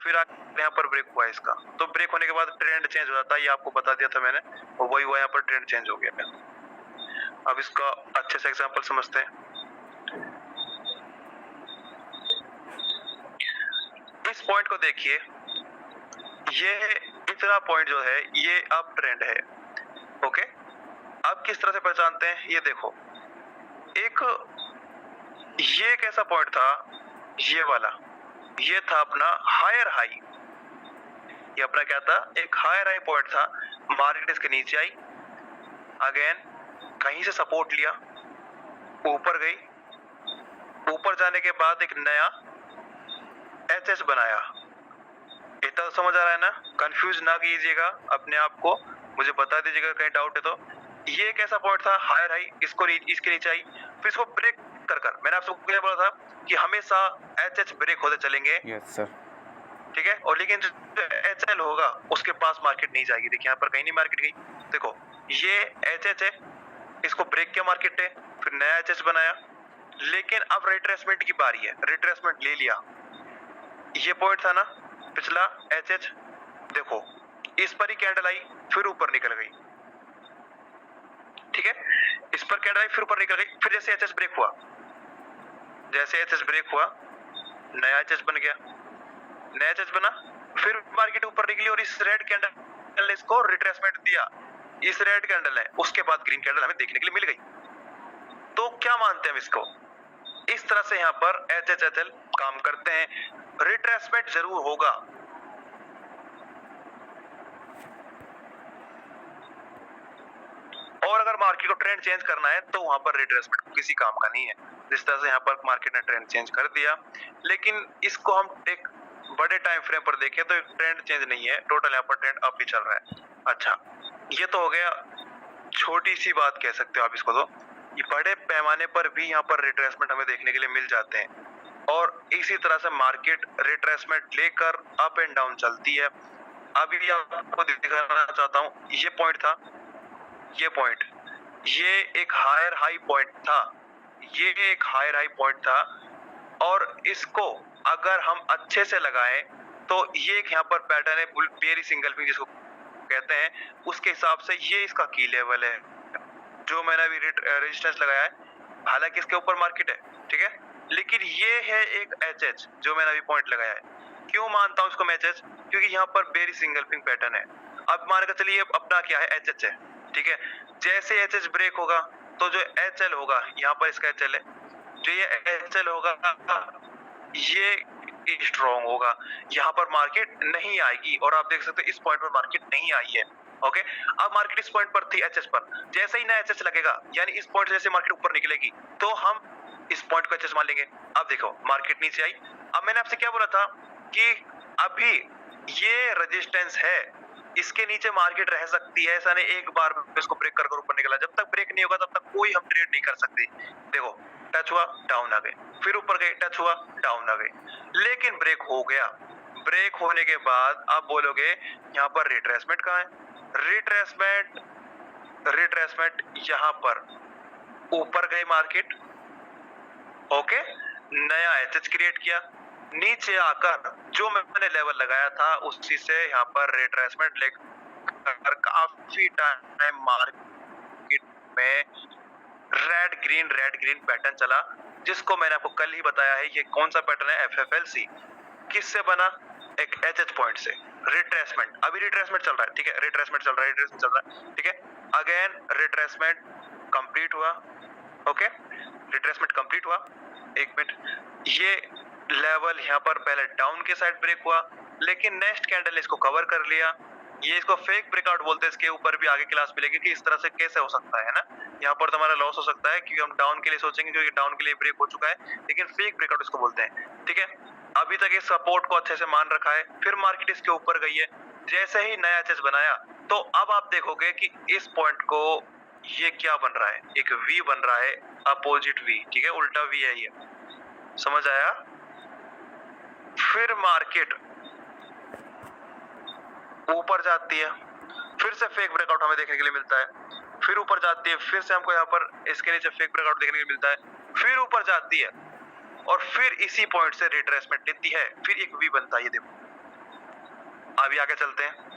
फिर यहाँ पर ब्रेक हुआ इसका, तो ब्रेक होने के बाद ट्रेंड चेंज हो जाता है, ये आपको बता दिया था मैंने, और वही हुआ, यहाँ पर ट्रेंड चेंज हो गया। अब इसका अच्छे से एग्जांपल समझते हैं। इस पॉइंट को देखिए, ये इतना पॉइंट जो है ये अप ट्रेंड है। ओके, अब किस तरह से पहचानते हैं ये देखो, एक ये एक ऐसा पॉइंट था, ये वाला, ये था अपना हायर हाई, ये अपना क्या था, एक हायर हाई पॉइंट था। मार्केट इसके नीचे आई, अगेन कहीं से सपोर्ट लिया, ऊपर गई, ऊपर जाने के बाद एक नया एचएस बनाया। इतना तो समझ आ रहा है ना, कंफ्यूज ना कीजिएगा अपने आप को, मुझे बता दीजिएगा कहीं डाउट है तो। ये एक ऐसा पॉइंट था हायर हाई, इसके नीचे आई, फिर इसको ब्रेक कर मैंने आपको क्या बोला था कि हमेशा एचएच ब्रेक होते चलेंगे। Yes sir. ठीक है, और लेकिन जो एचएल होगा उसके पास मार्केट नहीं जाएगी। देखिए यहाँ पर कहीं नहीं मार्केट गई, देखो ये एचएच है, इसको ब्रेक किया मार्केट ने, फिर नया एचएच बनाया, लेकिन अब रिट्रेसमेंट की बारी है, रिट्रेसमेंट ले लिया। ये पॉइंट था ना पिछला एचएच, देखो इस पर ही कैंडल आई, फिर ऊपर निकल गई। ठीक है, इस पर कैंडल आई, फिर ऊपर निकल गई, फिर जैसे एचएच ब्रेक हुआ, जैसे एचएच ब्रेक हुआ, नया एचएच बन गया, नया एचएच बना, फिर मार्केट ऊपर निकली और इस रेड कैंडल ने इसको रिट्रेसमेंट दिया, इस रेड कैंडल है, उसके बाद ग्रीन कैंडल हमें देखने के लिए मिल गई। तो क्या मानते हैं हम इसको, इस तरह से यहाँ पर एचएचएचएल काम करते हैं, रिट्रेसमेंट जरूर होगा। और अगर मार्केट को ट्रेंड चेंज करना है तो वहां पर रिट्रेसमेंट किसी काम का नहीं है। जिस तरह से यहाँ पर मार्केट ने ट्रेंड चेंज कर दिया, लेकिन इसको हम एक बड़े टाइम फ्रेम पर देखें तो ट्रेंड चेंज नहीं है, टोटल यहाँ पर ट्रेंड अप ही चल रहा है। अच्छा, ये तो हो गया, छोटी सी बात कह सकते हो आप इसको, तो ये बड़े पैमाने पर भी यहाँ पर रिट्रेसमेंट हमें देखने के लिए मिल जाते हैं, और इसी तरह से मार्केट रिट्रेसमेंट लेकर अप एंड डाउन चलती है। अभी आपको दिखाना चाहता हूँ, ये पॉइंट था, ये पॉइंट, ये एक हायर हाई पॉइंट था, ये एक हायर हाई पॉइंट था, और इसको अगर हम अच्छे से लगाएं तो ये एक यहाँ पर पैटर्न है बेरी सिंगल फिंग जिसको कहते हैं, उसके हिसाब से ये इसका की लेवल है जो मैंने अभी रेजिस्टेंस लगाया है। हालांकि इसके ऊपर मार्केट है, ठीक है, लेकिन ये है एक एचएच जो मैंने अभी पॉइंट लगाया है। क्यों मानता हूं इसको मैं एचएच, क्योंकि यहाँ पर बेरी सिंगल फिंग पैटर्न है। अब मान के चलिए अपना क्या है, एचएच है, ठीक है, जैसे एचएच ब्रेक होगा तो जो एचएल होगा, यहाँ पर इसका एचएल है, जो ये एचएल होगा ये स्ट्रॉन्ग होगा, यहाँ पर मार्केट नहीं आएगी, और आप देख सकते हो इस पॉइंट पर मार्केट नहीं आई है। ओके, अब मार्केट इस पॉइंट पर थी एचएस पर, जैसे ही नया एचएस लगेगा, यानी इस पॉइंट से जैसे मार्केट ऊपर निकलेगी तो हम इस पॉइंट को एचएस मान लेंगे। अब देखो मार्केट नीचे आई, अब मैंने आपसे क्या बोला था कि अभी ये रेजिस्टेंस है, इसके नीचे मार्केट रह सकती है, ऐसा नहीं एक बार इसको ब्रेक कर ऊपर निकला, जब तक ब्रेक नहीं होगा तब तक कोई हम ट्रेड नहीं कर सकते। देखो टच हुआ, डाउन आ गए, फिर ऊपर गए, टच हुआ, डाउन आ गए, लेकिन ब्रेक हो गया। ब्रेक होने के बाद आप बोलोगे यहाँ पर रिट्रेसमेंट कहाँ है, रिट्रेसमेंट, रिट्रेसमेंट यहाँ पर ऊपर गए मार्केट, ओके, नया एचएच क्रिएट किया, नीचे आकर जो मैंने लेवल लगाया था उसी से यहाँ पर रिट्रेसमेंट लेकर काफी टाइम मार्केट में रेड ग्रीन पैटर्न चला, जिसको मैंने आपको कल ही बताया है। ये कौन सा पैटर्न है, एफएफएलसी, किससे बना, एक एचएच पॉइंट से, रिट्रेसमेंट, अभी रिट्रेसमेंट चल रहा है, ठीक है, रिट्रेसमेंट चल रहा है, रिट्रेसमेंट चल रहा है, ठीक है, अगेन रिट्रेसमेंट कंप्लीट हुआ, ओके, रिट्रेसमेंट कंप्लीट हुआ। एक मिनट, ये लेवल यहाँ पर पहले डाउन के साइड ब्रेक हुआ, लेकिन नेक्स्ट कैंडल इसको कवर कर लिया, ये इसको फेक ब्रेकआउट बोलते हैं। इसके ऊपर भी आगे क्लास मिलेगी कि इस तरह से कैसे हो सकता है ना, यहाँ पर तो हमारा लॉस हो सकता है क्योंकि हम डाउन के लिए सोचेंगे, क्योंकि डाउन के लिए ब्रेक हो चुका है, लेकिन फेक ब्रेकआउट इसको बोलते हैं, ठीक है। अभी तक इस सपोर्ट को अच्छे से मान रखा है, फिर मार्केट इसके ऊपर गई है, जैसे ही नया एचएस बनाया तो अब आप देखोगे कि इस पॉइंट को ये क्या बन रहा है, एक वी बन रहा है, अपोजिट वी, ठीक है, उल्टा वी है ये, समझ आया। फिर मार्केट ऊपर जाती है, फिर से फेक ब्रेकआउट हमें देखने के लिए मिलता है, फिर ऊपर जाती है, फिर से हमको यहाँ पर इसके नीचे फेक ब्रेकआउट देखने के लिए मिलता है, फिर ऊपर जाती है, और फिर इसी पॉइंट से रिट्रेसमेंट लेती है, फिर एक वी बनता है, ये देखो अभी आगे चलते हैं।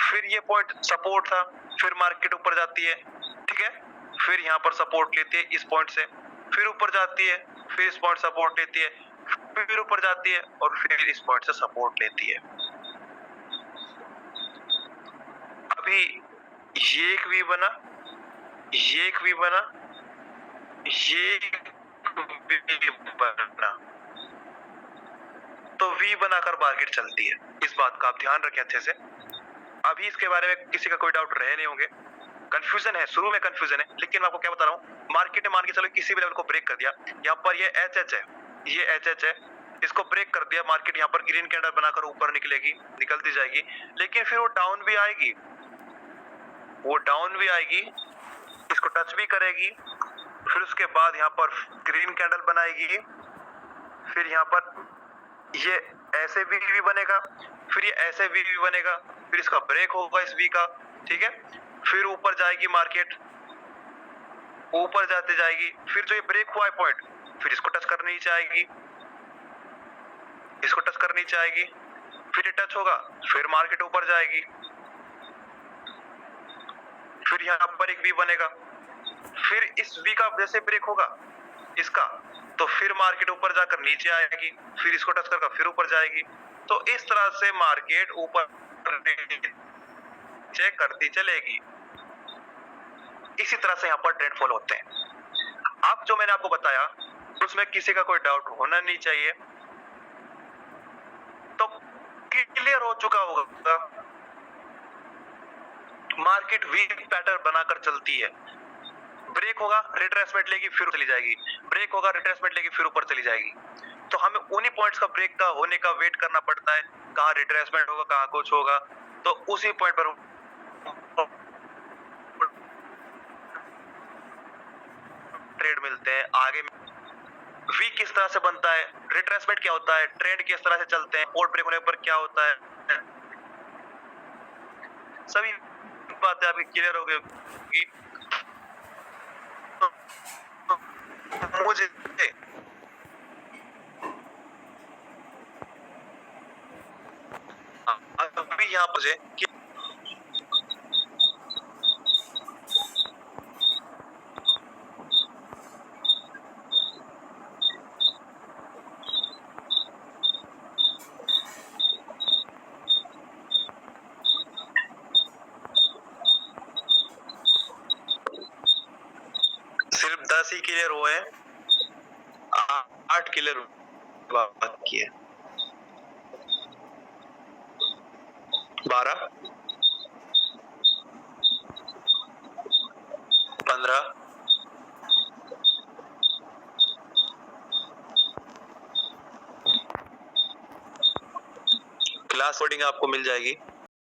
फिर ये पॉइंट सपोर्ट था, फिर मार्केट ऊपर जाती है, ठीक है, फिर यहाँ पर सपोर्ट लेती है इस पॉइंट से, फिर ऊपर जाती है, फिर इस पॉइंट सपोर्ट लेती है, फिर ऊपर जाती है और फिर इस पॉइंट से सपोर्ट लेती है। अभी ये एक वी बना, ये एक वी बना, ये एक वी बना, तो वी बनाकर मार्केट चलती है। इस बात का आप ध्यान रखें अच्छे से। अभी इसके बारे में किसी का कोई डाउट रहे नहीं होंगे। कंफ्यूजन है, शुरू में कंफ्यूजन है, लेकिन मैं आपको क्या बता रहा हूँ, मार्केट ने मान के चलो किसी भी लेवल को ब्रेक कर दिया, यहाँ पर ये एच है, ये एच है, इसको ब्रेक कर दिया, मार्केट यहाँ पर ग्रीन कैंडल बनाकर ऊपर निकलेगी, निकलती जाएगी, लेकिन फिर वो डाउन भी आएगी, वो डाउन भी आएगी, इसको टच भी करेगी, फिर उसके बाद यहाँ पर ग्रीन कैंडल बनाएगी, फिर यहाँ पर ये ऐसे वी बनेगा, फिर ये ऐसे वी बनेगा, फिर इसका ब्रेक होगा इस वी का, ठीक है, फिर ऊपर जाएगी मार्केट, ऊपर जाते जाएगी, फिर जो ये ब्रेक हुआ है पॉइंट, फिर इसको टच करनी चाहेगी, इसको टच करनी चाहेगी, फिर ये टच होगा, फिर मार्केट ऊपर जाएगी, फिर यहाँ पर एक वी बनेगा, फिर इस वी का जैसे ब्रेक होगा इसका, तो फिर मार्केट ऊपर जाकर नीचे आएगी, फिर इसको टच करके फिर ऊपर जाएगी। तो इस तरह से मार्केट ऊपर चेक करती चलेगी। इसी तरह से यहाँ पर ट्रेंड फॉलो होते हैं। अब जो मैंने आपको बताया उसमें किसी का कोई डाउट होना नहीं चाहिए, तो क्लियर हो चुका होगा। मार्केट वीक पैटर्न बनाकर चलती है, ब्रेक होगा, रिट्रेसमेंट लेगी, फिर चली जाएगी, ब्रेक होगा, रिट्रेसमेंट लेगी, फिर ऊपर चली जाएगी। तो हमें उन्हीं पॉइंट्स का ब्रेक का होने का वेट करना पड़ता है, कहाँ रिट्रेसमेंट होगा, कहाँ कुछ होगा, तो उसी पॉइंट पर ट्रेड मिलते हैं। आगे वीक किस तरह से बनता है, रिट्रेसमेंट क्या होता है, ट्रेंड किस तरह से चलते हैं, पोर्ट ब्रेक होने पर क्या होता है, सभी बातें आपकी क्लियर हो गई। मुझे अभी यहाँ मुझे सिर्फ 10 ही क्लियर हुए हैं, 8 क्लियर बात की है, 12, 15, क्लास वर्डिंग आपको मिल जाएगी।